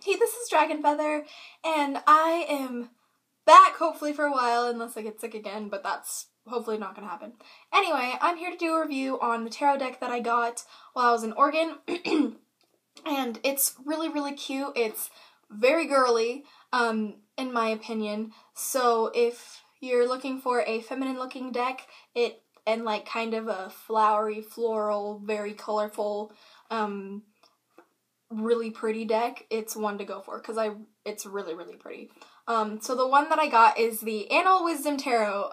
Hey, this is DragonFeather, and I am back hopefully for a while, unless I get sick again, but that's hopefully not gonna happen. Anyway, I'm here to do a review on the tarot deck that I got while I was in Oregon, and it's really, really cute. It's very girly, in my opinion, so if you're looking for a feminine-looking deck, and like kind of a flowery, floral, very colorful, really pretty deck, it's one to go for, because it's really, really pretty. So the one that I got is the Annal Wisdom Tarot.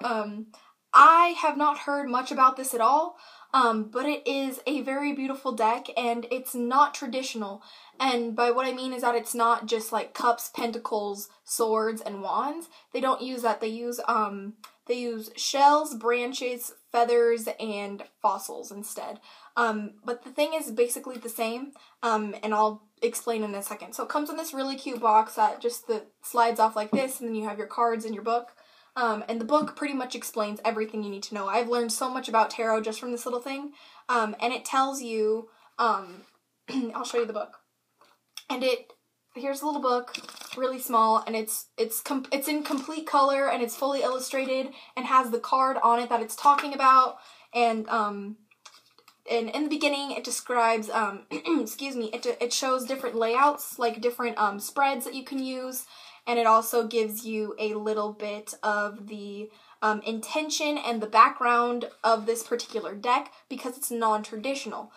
I have not heard much about this at all, but it is a very beautiful deck, and it's not traditional. And by what I mean is that it's not just like cups, pentacles, swords, and wands. They don't use that. They use shells, branches, feathers, and fossils instead. But the thing is basically the same, and I'll explain in a second. So it comes in this really cute box that just slides off like this, and then you have your cards in your book. And the book pretty much explains everything you need to know. I've learned so much about tarot just from this little thing, and it tells you, I'll show you the book. And here's a little book, really small, and it's in complete color, and it's fully illustrated, and has the card on it that it's talking about, and in the beginning it describes, excuse me, it shows different layouts, like different spreads that you can use, and it also gives you a little bit of the intention and the background of this particular deck, because it's non-traditional,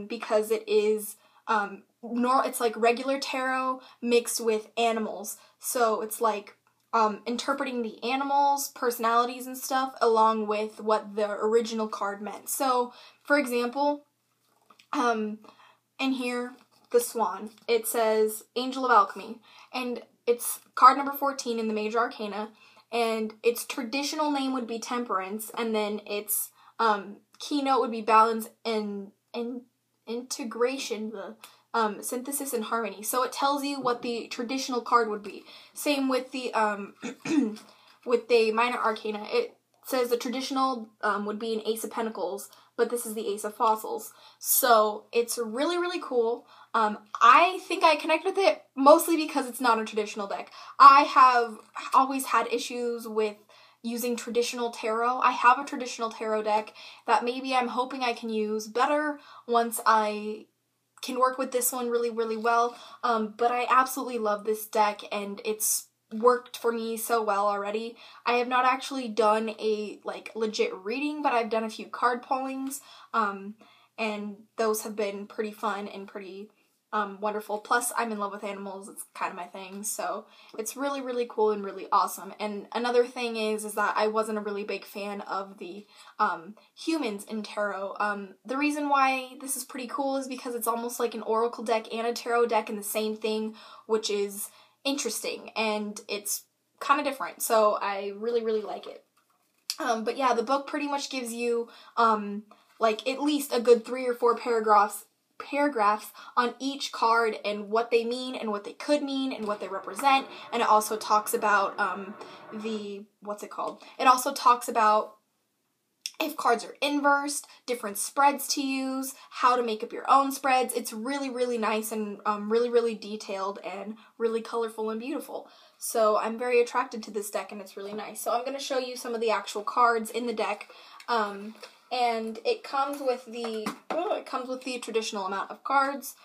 because it is, it's like regular tarot mixed with animals, so it's like interpreting the animals' personalities and stuff along with what the original card meant. So, for example, in here, the swan, it says Angel of Alchemy, and it's card number 14 in the Major Arcana, and its traditional name would be Temperance, and then its keynote would be Balance and Integration, the Synthesis and Harmony. So it tells you what the traditional card would be. Same with the with the Minor Arcana. It says the traditional would be an Ace of Pentacles, but this is the Ace of Fossils. So it's really, really cool. I think I connect with it mostly because it's not a traditional deck. I have always had issues with using traditional tarot. I have a traditional tarot deck that maybe I'm hoping I can use better once I can work with this one really, really well, but I absolutely love this deck, and it's worked for me so well already. I have not actually done a, like, legit reading, but I've done a few card pullings, and those have been pretty fun and pretty wonderful. Plus, I'm in love with animals. It's kind of my thing, so it's really, really cool and really awesome. And another thing is that I wasn't a really big fan of the humans in tarot. The reason why this is pretty cool is because it's almost like an oracle deck and a tarot deck in the same thing, which is interesting, and it's kind of different, so I really, really like it. But yeah, the book pretty much gives you like at least a good 3 or 4 paragraphs on each card and what they mean and what they could mean and what they represent, and it also talks about it also talks about if cards are inversed, different spreads to use, how to make up your own spreads. It's really, really nice and really, really detailed and really colorful and beautiful. So I'm very attracted to this deck, and it's really nice. So I'm going to show you some of the actual cards in the deck. And it comes with the traditional amount of cards,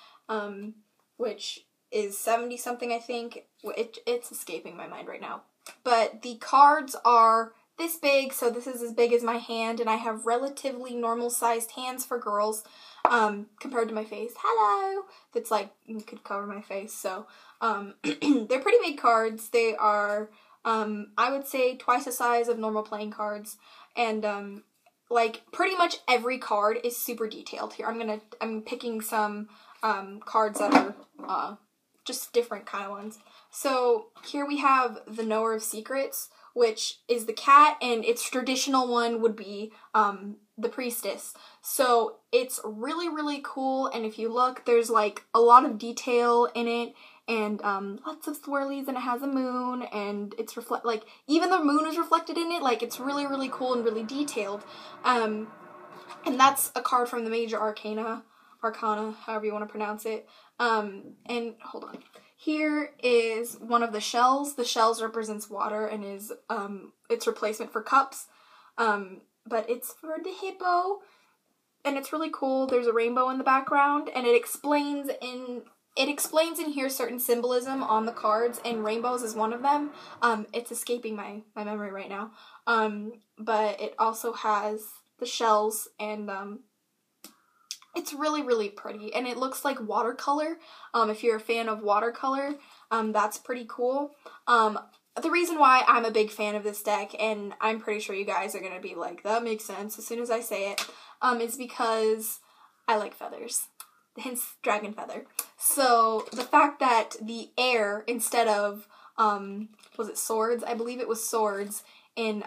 which is 70 something, I think. It's escaping my mind right now. But the cards are this big, so this is as big as my hand, and I have relatively normal sized hands for girls, compared to my face. Hello! That's like, you could cover my face, so, they're pretty big cards. They are, I would say twice the size of normal playing cards, and, like, pretty much every card is super detailed here. I'm picking some, cards that are, just different kind of ones. So, here we have the Knower of Secrets, which is the cat, and its traditional one would be, the Priestess. So, it's really, really cool, and if you look, there's, like, a lot of detail in it, and, lots of swirlies, and it has a moon, and it's like, even the moon is reflected in it. Like, it's really, really cool and really detailed, and that's a card from the Major Arcana, however you want to pronounce it, and, hold on, Here is one of the shells. The shells represents water and is its replacement for cups. But it's for the hippo, and it's really cool. There's a rainbow in the background, and it explains in here certain symbolism on the cards, and rainbows is one of them. It's escaping my memory right now. But it also has the shells, and it's really, really pretty, and it looks like watercolor. If you're a fan of watercolor, that's pretty cool. The reason why I'm a big fan of this deck, and I'm pretty sure you guys are going to be like, that makes sense as soon as I say it, is because I like feathers. Hence, DragonFeather. So, the fact that the air, instead of, was it swords? I believe it was swords in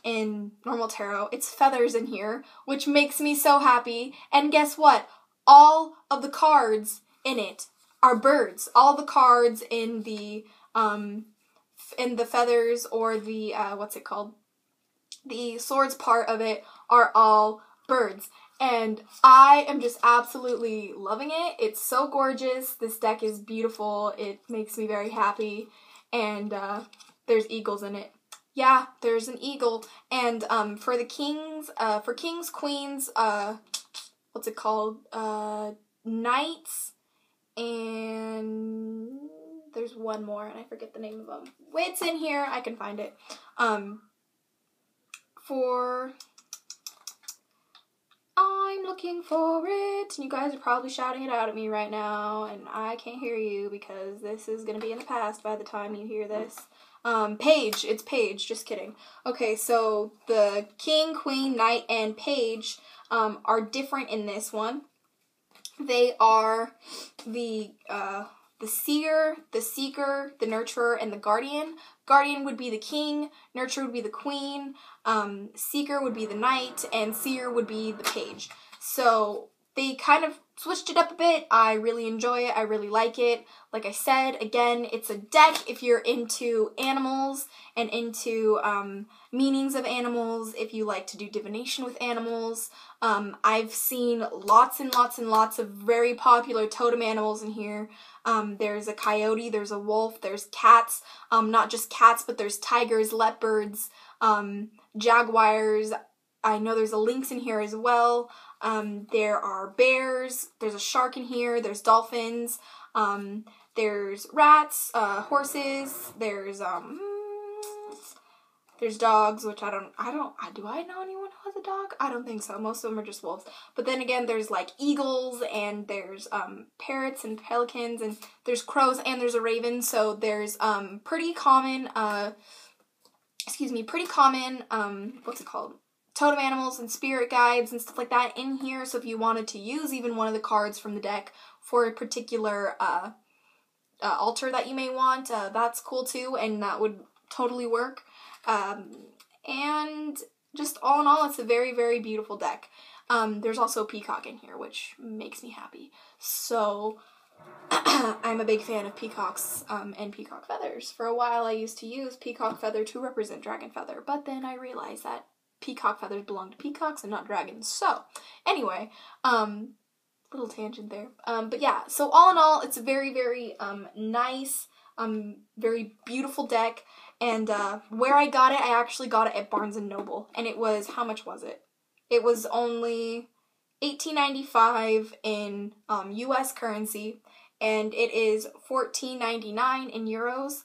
in normal tarot. It's feathers in here, which makes me so happy. And guess what? All of the cards in it are birds. All the cards in the feathers, or the what's it called? The swords part of it are all birds. And I am just absolutely loving it. It's so gorgeous. This deck is beautiful. It makes me very happy. And there's eagles in it. Yeah, there's an eagle. And for the kings, for kings, queens, what's it called? Knights, and there's one more, and I forget the name of them. It's in here. I can find it. I'm looking for it, and you guys are probably shouting it out at me right now, and I can't hear you because this is going to be in the past by the time you hear this. Page. It's page. Just kidding. Okay, so the king, queen, knight, and page are different in this one. They are the seer, the seeker, the nurturer, and the guardian. Guardian would be the king, nurturer would be the queen, seeker would be the knight, and seer would be the page. So they kind of switched it up a bit. I really enjoy it. I really like it. Like I said, again, it's a deck if you're into animals and into meanings of animals, if you like to do divination with animals. I've seen lots and lots and lots of very popular totem animals in here. There's a coyote, there's a wolf, there's cats, not just cats, but there's tigers, leopards, jaguars. I know there's a lynx in here as well. There are bears, there's a shark in here, there's dolphins, there's rats, horses, there's dogs, which do I know anyone who has a dog? I don't think so. Most of them are just wolves. But then again, there's like eagles, and there's parrots and pelicans, and there's crows, and there's a raven. So there's pretty common what's it called? Totem animals and spirit guides and stuff like that in here. So if you wanted to use even one of the cards from the deck for a particular altar that you may want, that's cool too, and that would totally work. And just all in all, it's a very, very beautiful deck. There's also a peacock in here, which makes me happy. So I'm a big fan of peacocks and peacock feathers. For a while, I used to use peacock feather to represent dragon feather, but then I realized that peacock feathers belong to peacocks and not dragons. So anyway, little tangent there. But yeah, so all in all, it's a very, very nice, very beautiful deck. And where I got it, I actually got it at Barnes & Noble. And it was, how much was it? It was only $18.95 in US currency. And it is $14.99 in euros.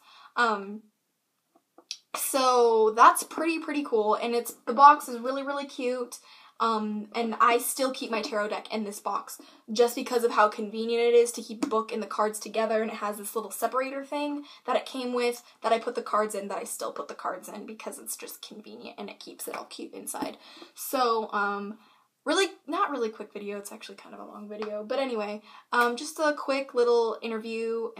So that's pretty cool. And the box is really, really cute. And I still keep my tarot deck in this box just because of how convenient it is to keep the book and the cards together, and it has this little separator thing that it came with that I put the cards in, that I still put the cards in because it's just convenient and it keeps it all cute inside. So, not really quick video, it's actually kind of a long video, but anyway, just a quick little review,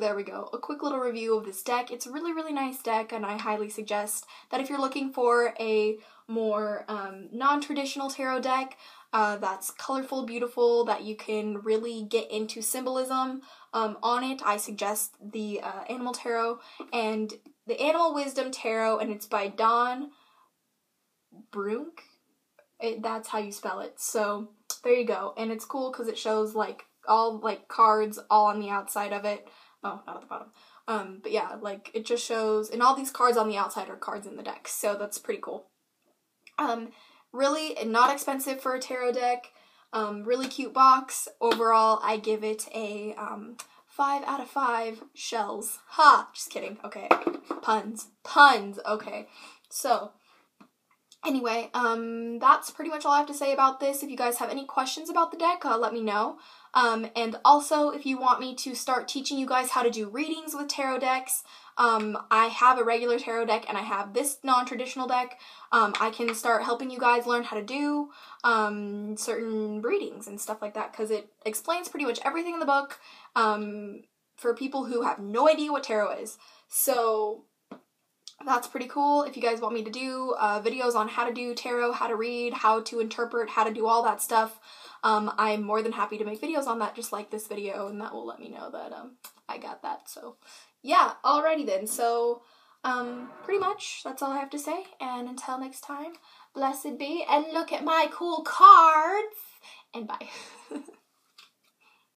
there we go, a quick little review of this deck. It's a really, really nice deck, and I highly suggest that if you're looking for a more non-traditional tarot deck that's colorful, beautiful, that you can really get into symbolism on it, I suggest the Animal Tarot and the Animal Wisdom Tarot, and it's by Dawn Brunk. That's how you spell it. So there you go. And it's cool because it shows like all like cards all on the outside of it. Oh, not at the bottom. But yeah, like it just shows, and all these cards on the outside are cards in the deck, so that's pretty cool. Really not expensive for a tarot deck. Really cute box. Overall, I give it a 5 out of 5 shells. Ha! Just kidding. Okay. Puns. Okay. So, anyway, that's pretty much all I have to say about this. If you guys have any questions about the deck, let me know. And also, if you want me to start teaching you guys how to do readings with tarot decks, I have a regular tarot deck and I have this non-traditional deck. I can start helping you guys learn how to do certain readings and stuff like that, because it explains pretty much everything in the book for people who have no idea what tarot is. So that's pretty cool. If you guys want me to do videos on how to do tarot, how to read, how to interpret, how to do all that stuff, I'm more than happy to make videos on that, just like this video, and that will let me know that I got that. So yeah, alrighty then. So pretty much that's all I have to say, and until next time, blessed be, and look at my cool cards, and bye.